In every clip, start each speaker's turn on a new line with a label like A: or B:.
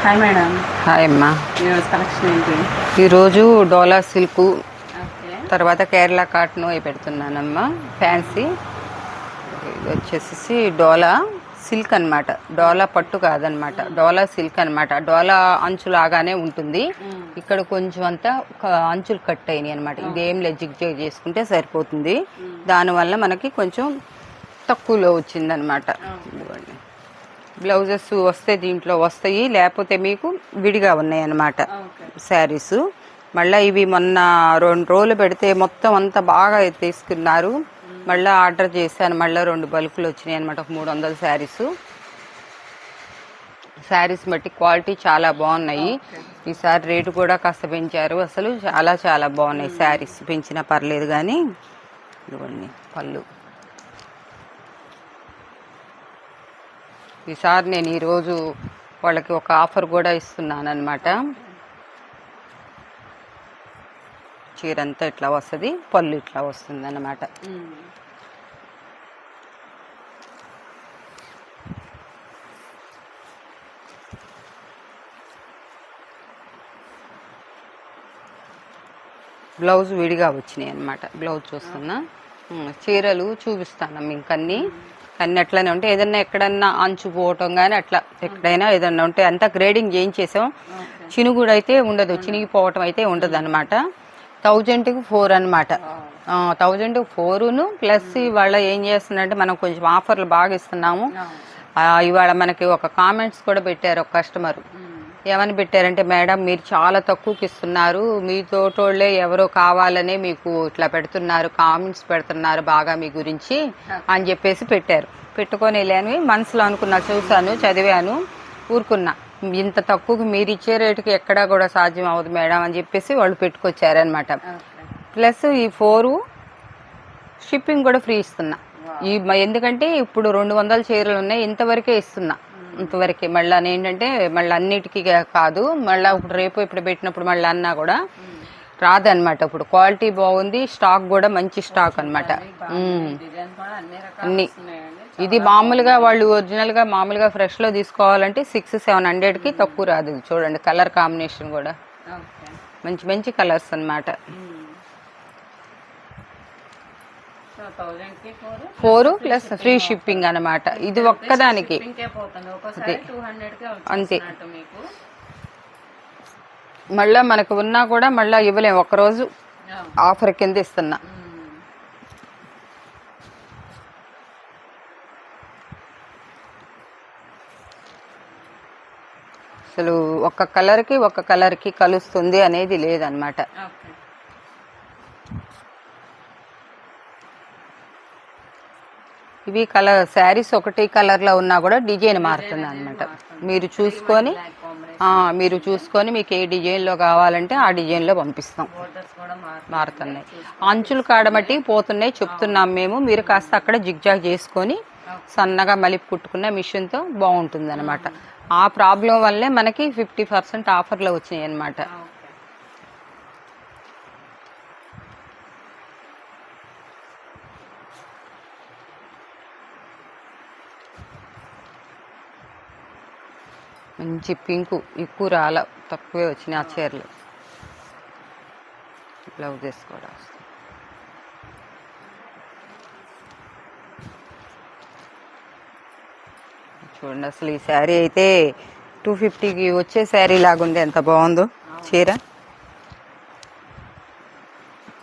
A: Hi madam.
B: Hi అమ్మా.
A: Collection ఏంటి
B: ఈరోజు డోలా సిల్క్
A: ఓకే
B: తర్వాత కేరళ కాటన్ అవి పెడుతున్నానమ్మా. ఫ్యాన్సీ ఇది వచ్చేసి డోలా సిల్క్ అనమాట. డోలా పట్టు కాదనమాట, డోలా సిల్క్ అనమాట. డోలా అంచు లాగానే ఉంటుంది. ఇక్కడ కొంచెం అంతా అంచులు కట్ అయినాయి అనమాట. ఇదేం లేదు, జిగ్ చేసుకుంటే సరిపోతుంది. దానివల్ల మనకి కొంచెం తక్కువలో వచ్చిందనమాట. బ్లౌజెస్ వస్తే దీంట్లో వస్తాయి, లేకపోతే మీకు విడిగా ఉన్నాయి అన్నమాట శారీస్. మళ్ళీ ఇవి మొన్న 2 రోజులు పెడితే మొత్తం అంతా బాగా తీసుకున్నారు. మళ్ళీ ఆర్డర్ చేశాను, మళ్ళీ 2 బల్కులు వచ్చినాయి అనమాట. ఒక 300 శారీస్ బట్టి క్వాలిటీ చాలా బాగున్నాయి. ఈసారి రేటు కూడా కాస్త పెంచారు. అసలు చాలా చాలా బాగున్నాయి శారీస్. పెంచినా పర్లేదు కానీ ఇదిగోండి పళ్ళు. ఈసారి నేను ఈరోజు వాళ్ళకి ఒక ఆఫర్ కూడా ఇస్తున్నాను అనమాట. చీర అంతా ఇట్లా వస్తుంది, పళ్ళు ఇట్లా వస్తుంది అన్నమాట. బ్లౌజ్ విడిగా వచ్చినాయి అనమాట. బ్లౌజ్ చూస్తున్నా, చీరలు చూపిస్తాను ఇంకన్నీ. అన్నీ అట్లనే ఉంటాయి. ఏదన్నా ఎక్కడన్నా అంచు పోవటం కానీ అట్లా ఎక్కడైనా ఏదన్నా ఉంటే అంతా గ్రేడింగ్ చేయించేసాం. చినుగుడు అయితే ఉండదు, చినిగిపోవటం అయితే ఉండదు అనమాట. 1000కి 4 అనమాట. 1000కి 4 ప్లస్ ఇవాళ ఏం చేస్తుందంటే మనం కొంచెం ఆఫర్లు బాగా ఇస్తున్నాము. ఇవాళ మనకి ఒక కామెంట్స్ కూడా పెట్టారు ఒక కస్టమర్. ఏమని పెట్టారంటే, మేడం మీరు చాలా తక్కువకి ఇస్తున్నారు, మీతోటోళ్ళే ఎవరో కావాలనే మీకు ఇట్లా పెడుతున్నారు, కామెంట్స్ పెడుతున్నారు బాగా మీ గురించి అని చెప్పేసి పెట్టారు. పెట్టుకొని వెళ్ళాను, మనసులో అనుకున్నా, చూశాను, చదివాను, ఊరుకున్నా. ఇంత తక్కువకి మీరు ఇచ్చే రేటుకి ఎక్కడా కూడా సాధ్యం అవ్వదు మేడం అని చెప్పేసి వాళ్ళు పెట్టుకొచ్చారనమాట. ప్లస్ ఈ 4 షిప్పింగ్ కూడా ఫ్రీ ఇస్తున్నా. ఎందుకంటే ఇప్పుడు 200 చీరలు ఉన్నాయి, ఇంతవరకే ఇస్తున్నా. ఇంతవరకే. మళ్ళీ ఏంటంటే మళ్ళీ అన్నిటికీ కాదు, మళ్ళీ ఇప్పుడు రేపు ఇప్పుడు పెట్టినప్పుడు మళ్ళీ అన్నా కూడా రాదనమాట. ఇప్పుడు క్వాలిటీ బాగుంది, స్టాక్ కూడా మంచి స్టాక్ అనమాట. అన్ని ఇది మామూలుగా వాళ్ళు ఒరిజినల్గా మామూలుగా ఫ్రెష్లో తీసుకోవాలంటే 600-700కి తక్కువ రాదు. చూడండి కలర్ కాంబినేషన్ కూడా మంచి మంచి కలర్స్ అనమాట. 4 ప్లస్ ఫ్రీ షిప్పింగ్ అనమాట. ఇది ఒక్కదానికి అంతే. మళ్ళా మనకు ఉన్నా కూడా మళ్ళా ఇవ్వలేము, ఒక్కరోజు ఆఫర్ కింద ఇస్తున్నా. అసలు ఒక్క కలర్కి కలుస్తుంది అనేది లేదనమాట. ఇవి కలర్ శారీస్ ఒకటి కలర్లో ఉన్నా కూడా డిజైన్ మారుతుంది అనమాట. మీరు చూసుకొని మీకు ఏ డిజైన్లో కావాలంటే ఆ డిజైన్లో పంపిస్తాం. మారుతున్నాయి, అంచులు కాడమట్టి పోతున్నాయి చెప్తున్నాం మేము. మీరు కాస్త అక్కడ జిగ్జాగ్ చేసుకొని సన్నగా మలిపి కుట్టుకున్న మిషన్తో బాగుంటుంది అనమాట. ఆ ప్రాబ్లం వల్లే మనకి 50% ఆఫర్లో వచ్చినాయి అనమాట. మంచి పింకు, ఎక్కువ రాల, తక్కువే వచ్చినాయి ఆ చీరలు. బ్లౌజెస్ కూడా చూడండి. అసలు ఈ శారీ అయితే 250కి వచ్చే శారీ లాగుంది, ఎంత బాగుందో చీర.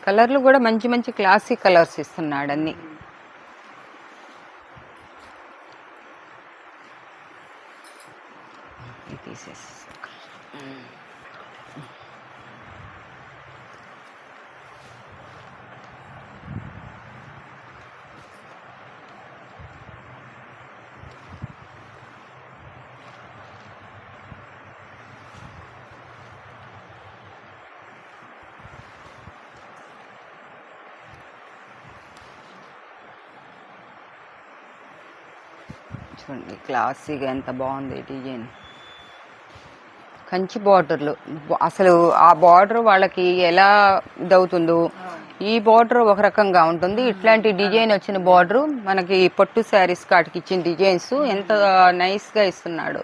B: కలర్లు కూడా మంచి మంచి క్లాసిక్ కలర్స్ ఇస్తున్నాడు అన్ని. తీసేసి చూడండి, క్లాసీగా ఎంత బాగుంది డిజైన్. కంచి బార్డర్లు, అసలు ఆ బార్డర్ వాళ్ళకి ఎలా ఇదవుతుందో, ఈ బార్డర్ ఒక రకంగా ఉంటుంది. ఇట్లాంటి డిజైన్ వచ్చిన బార్డర్ మనకి పట్టు శారీస్ కాటికి ఇచ్చిన డిజైన్స్ ఎంత నైస్గా ఇస్తున్నాడు.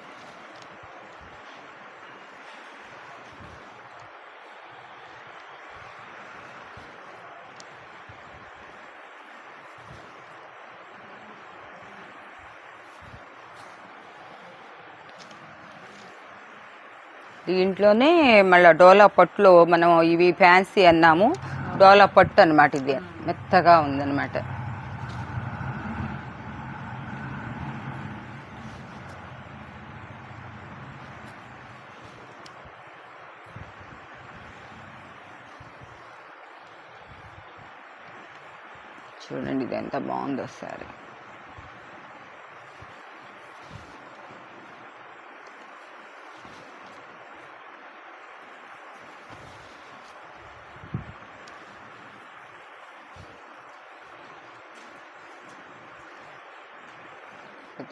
B: దీంట్లోనే మళ్ళీ డోలా పట్టులో మనం ఇవి ఫ్యాన్సీ అన్నాము, డోలా పట్టు అనమాట. ఇది మెత్తగా ఉందన్నమాట. చూడండి ఇది ఎంత బాగుందో సారీ.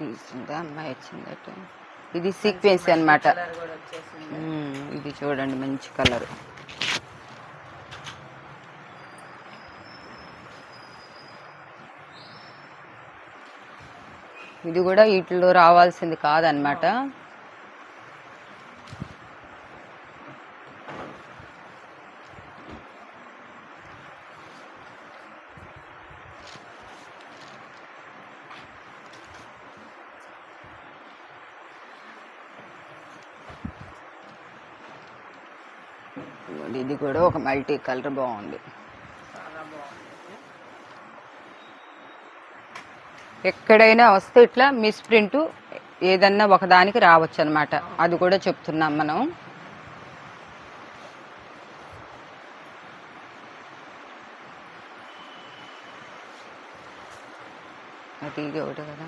B: తీసిందా అమ్మాయి వచ్చిందట. ఇది సీక్వెన్స్ అన్నమాట. ఇది చూడండి మంచి కలర్. ఇది కూడా వీటిలో రావాల్సింది కాదనమాట. ఇది కూడా ఒక మల్టీ కలర్ బాగుంది. ఎక్కడైనా వస్తే ఇట్లా మిస్ ప్రింట్ ఏదన్నా ఒకదానికి రావచ్చు అనమాట. అది కూడా చెప్తున్నాం మనం. అది ఇది ఒకటి కదా.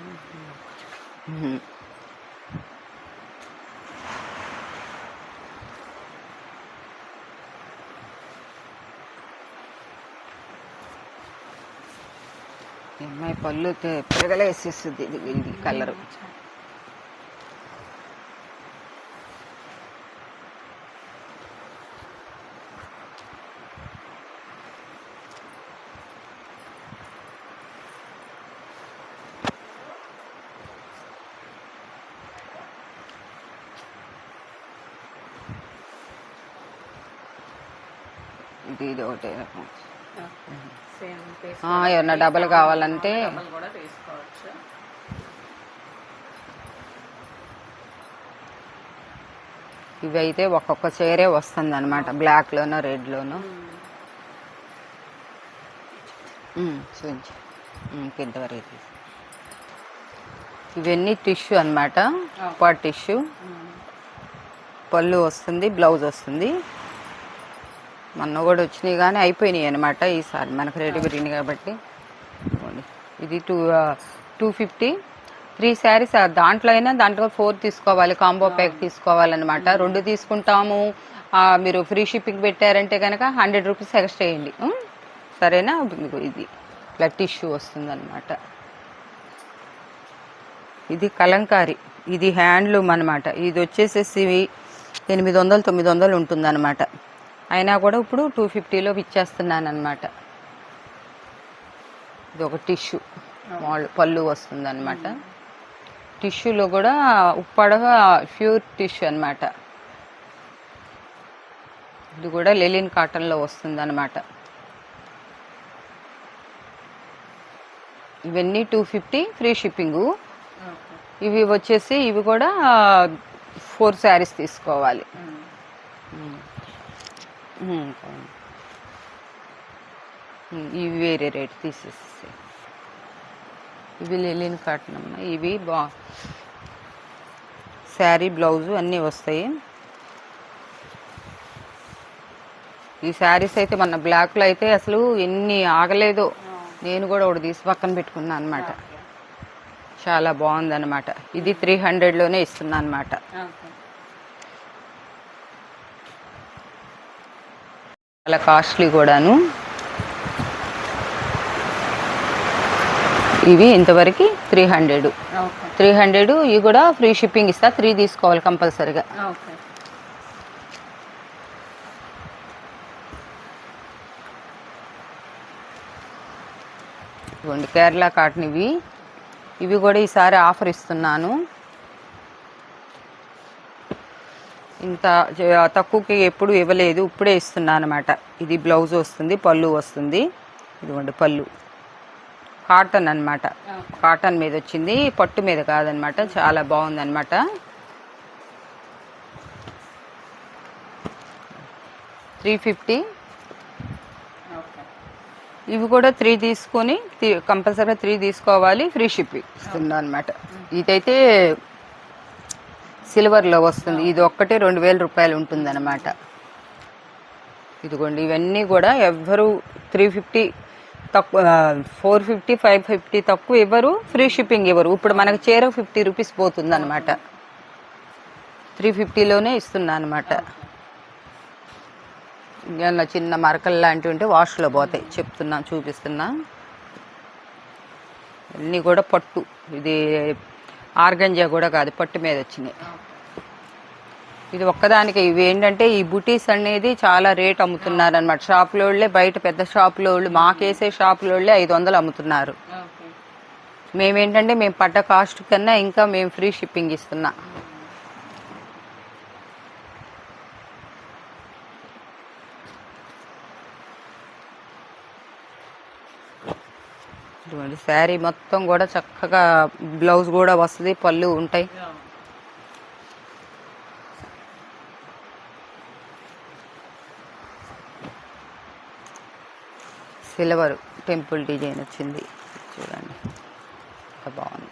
B: అమ్మాయి పళ్ళు పెరగలేసేస్తుంది ఇది కలరు. ఇది ఇది ఒకటే. ఏమన్నా డబల్ కావాలంటే ఇవి అయితే ఒక్కొక్క చీరే వస్తుంది అనమాట. బ్లాక్ లోనో రెడ్ లోనో. కింద వరకు ఇవన్నీ టిష్యూ అనమాట. Pot tissue. పళ్ళు వస్తుంది, బ్లౌజ్ వస్తుంది. మొన్న కూడా వచ్చినాయి కానీ అయిపోయినాయి అనమాట. ఈసారి మనకు రేటు పెరిగింది కాబట్టి. ఇది 250. 3 శారీస్. దాంట్లో అయినా దాంట్లో 4 తీసుకోవాలి, కాంబో ప్యాక్ తీసుకోవాలన్నమాట. 2 తీసుకుంటాము, మీరు ఫ్రీ షిప్పింగ్ పెట్టారంటే కనుక 100 రూపీస్ ఎక్స్ట్రా వేయండి, సరేనా. మీకు ఇది ఇట్లా టిష్యూ వస్తుంది అనమాట. ఇది కలంకారీ. ఇది హ్యాండ్లూమ్ అనమాట. ఇది వచ్చేసేసి 800-900 ఉంటుంది అనమాట. అయినా కూడా ఇప్పుడు 250లో ఇచ్చేస్తున్నాను అనమాట. ఇది ఒక టిష్యూ పళ్ళు వస్తుంది అనమాట. టిష్యూలో కూడా ఉప్పాడ ప్యూర్ టిష్యూ అనమాట. ఇది కూడా లెలిన్ కాటన్లో వస్తుంది అనమాట. ఇవన్నీ 250 ఫ్రీ షిప్పింగు. ఇవి వచ్చేసి ఇవి కూడా 4 శారీస్ తీసుకోవాలి. ఇవి వేరే రేట్ తీసేసి. ఇవి లెలిన్ కాటన్ అమ్మ. ఇవి శారీ బ్లౌజు అన్నీ వస్తాయి. ఈ శారీస్ అయితే మన బ్లాక్లో అయితే అసలు ఎన్ని ఆగలేదో. నేను కూడా ఒకటి తీసి పక్కన పెట్టుకున్నాను అనమాట. చాలా బాగుంది అనమాట. ఇది 300లోనే ఇస్తున్నా అనమాట. చాలా కాస్ట్లీ కూడాను. ఇవి ఇంతవరకు 300. ఇవి కూడా ఫ్రీ షిప్పింగ్ ఇస్తా. 3 తీసుకోవాలి కంపల్సరీగా. ఇవ్వండి కేరళ కాటన్. ఇవి కూడా ఈసారి ఆఫర్ ఇస్తున్నాను. ఇంత తక్కువకి ఎప్పుడు ఇవ్వలేదు, ఇప్పుడే ఇస్తున్నాను అనమాట. ఇది బ్లౌజ్ వస్తుంది, పళ్ళు వస్తుంది. ఇదిగోండి పళ్ళు కాటన్ అనమాట. కాటన్ మీద వచ్చింది, పట్టు మీద కాదనమాట. చాలా బాగుంది అనమాట. 350.
A: ఓకే.
B: ఇవి కూడా 3 తీసుకొని కంపల్సరీగా 3 తీసుకోవాలి, ఫ్రీ షిప్పింగ్ ఇస్తున్నా అనమాట. ఇదైతే సిల్వర్లో వస్తుంది. ఇది ఒక్కటే 2000 రూపాయలు ఉంటుంది అనమాట. ఇదిగోండి ఇవన్నీ కూడా ఎవ్వరు 350 తక్కువ, 450, 550 తక్కువ ఇవ్వరు, ఫ్రీ షిప్పింగ్ ఇవ్వరు. ఇప్పుడు మనకు చీర 50 రూపీస్ పోతుంది అనమాట. 350లోనే ఇస్తున్నా అనమాట. ఇంకా చిన్న మరకలు లాంటివి ఉంటే వాష్లో పోతాయి, చెప్తున్నా, చూపిస్తున్నా. అన్నీ కూడా పట్టు, ఇది ఆర్గంజా కూడా కాదు, పట్టు మీద వచ్చినాయి. ఇది ఒక్కదానికి. ఇవి ఏంటంటే ఈ బుటీస్ అనేది చాలా రేట్ అమ్ముతున్నారు అనమాట. షాపులో వాళ్ళే, బయట పెద్ద షాపులో వాళ్ళు, మాకేసే షాపులో వాళ్ళే 500 అమ్ముతున్నారు.
A: ఓకే.
B: మేమేంటంటే మేము పడ్డ కాస్ట్ కన్నా ఇంకా మేము ఫ్రీ షిప్పింగ్ ఇస్తున్నా. ఇటువంటి శారీ మొత్తం కూడా చక్కగా బ్లౌజ్ కూడా వస్తుంది, పళ్ళు ఉంటాయి. సిల్వర్ టెంపుల్ డిజైన్ వచ్చింది చూడండి, ఎంత బాగుంది.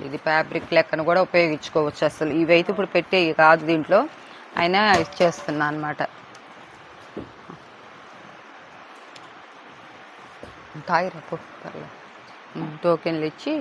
B: ఇది ఫ్యాబ్రిక్ లెక్కను కూడా ఉపయోగించుకోవచ్చు. అసలు ఇవైతే ఇప్పుడు పెట్టేవి కాదు దీంట్లో, అయినా ఇచ్చేస్తున్నా అనమాట. తాయిరపు టోకెన్లు ఇచ్చి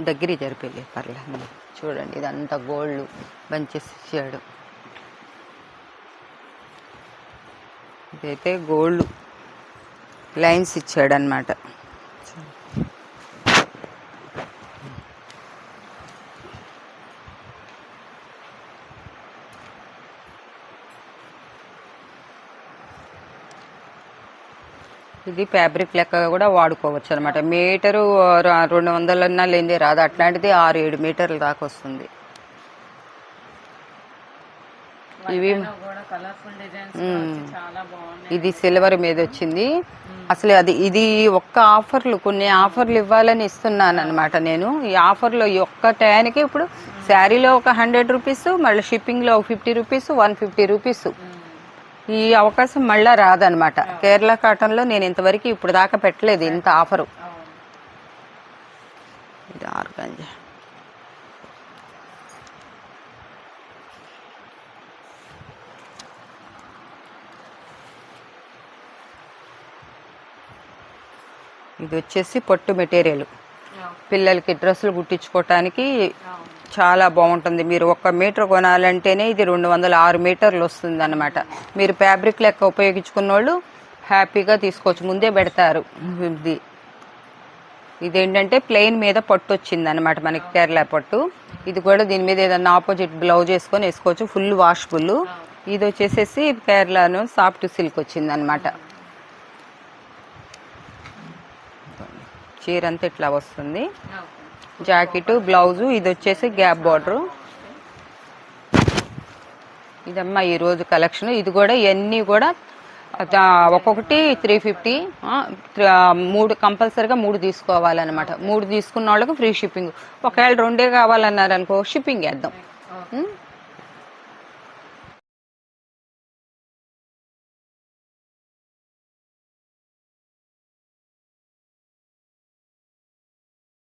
B: దగ్గరికి జరిపేలే పర్లేదు. చూడండి ఇదంతా గోల్డ్ బంచెస్ ఇచ్చాడు. ఇదైతే గోల్డ్ లైన్స్ ఇచ్చాడు అనమాట. ఇది ఫ్యాబ్రిక్ లెక్క కూడా వాడుకోవచ్చు అనమాట. మీటరు 200 లేనిదే రాదు, అట్లాంటిది 6-7 మీటర్ల దాకా వస్తుంది. ఇవి ఇది సిల్వర్ మీద వచ్చింది. అసలు ఇది ఒక్క ఆఫర్లు, కొన్ని ఆఫర్లు ఇవ్వాలని ఇస్తున్నాను అనమాట నేను. ఈ ఆఫర్లో ఈ ఒక్క టయానికి ఇప్పుడు శారీలో ఒక 100 రూపీస్, మళ్ళీ షిప్పింగ్లో 50 రూపీస్, 150 రూపీస్. ఈ అవకాశం మళ్ళా రాదనమాట. కేరళ కాటన్లో నేను ఇంతవరకు ఇప్పుడు దాకా పెట్టలేదు ఇంత ఆఫరు. ఇది ఆర్గంజా. ఇది వచ్చేసి పట్టు మెటీరియల్, పిల్లలకి డ్రెస్సులు కుట్టించుకోవటానికి చాలా బాగుంటుంది. మీరు 1 మీటర్ కొనాలంటేనే ఇది 206 మీటర్లు వస్తుంది అనమాట. మీరు ఫ్యాబ్రిక్ లెక్క ఉపయోగించుకున్న వాళ్ళు హ్యాపీగా తీసుకోవచ్చు, ముందే పెడతారు. ఇదేంటంటే ప్లెయిన్ మీద పట్టు వచ్చింది అనమాట, మనకి కేరళ పట్టు. ఇది కూడా దీని మీద ఏదన్నా ఆపోజిట్ బ్లౌజ్ వేసుకొని వేసుకోవచ్చు, ఫుల్ వాష్ఫుల్. ఇది వచ్చేసేసి కేరళను సాఫ్ట్ సిల్క్ వచ్చింది అనమాట. చీర అంతా ఇట్లా వస్తుంది, జాకెట్ బ్లౌజు. ఇది వచ్చేసి గ్యాప్ బార్డరు. ఇదమ్మా ఈరోజు కలెక్షన్. ఇది కూడా ఇవన్నీ కూడా ఒక్కొక్కటి 350. 3 కంపల్సరీగా 3 తీసుకోవాలన్నమాట. 3 తీసుకున్న వాళ్ళకి ఫ్రీ షిప్పింగ్. ఒకవేళ 2 కావాలన్నారనుకో షిప్పింగ్ వేద్దాం.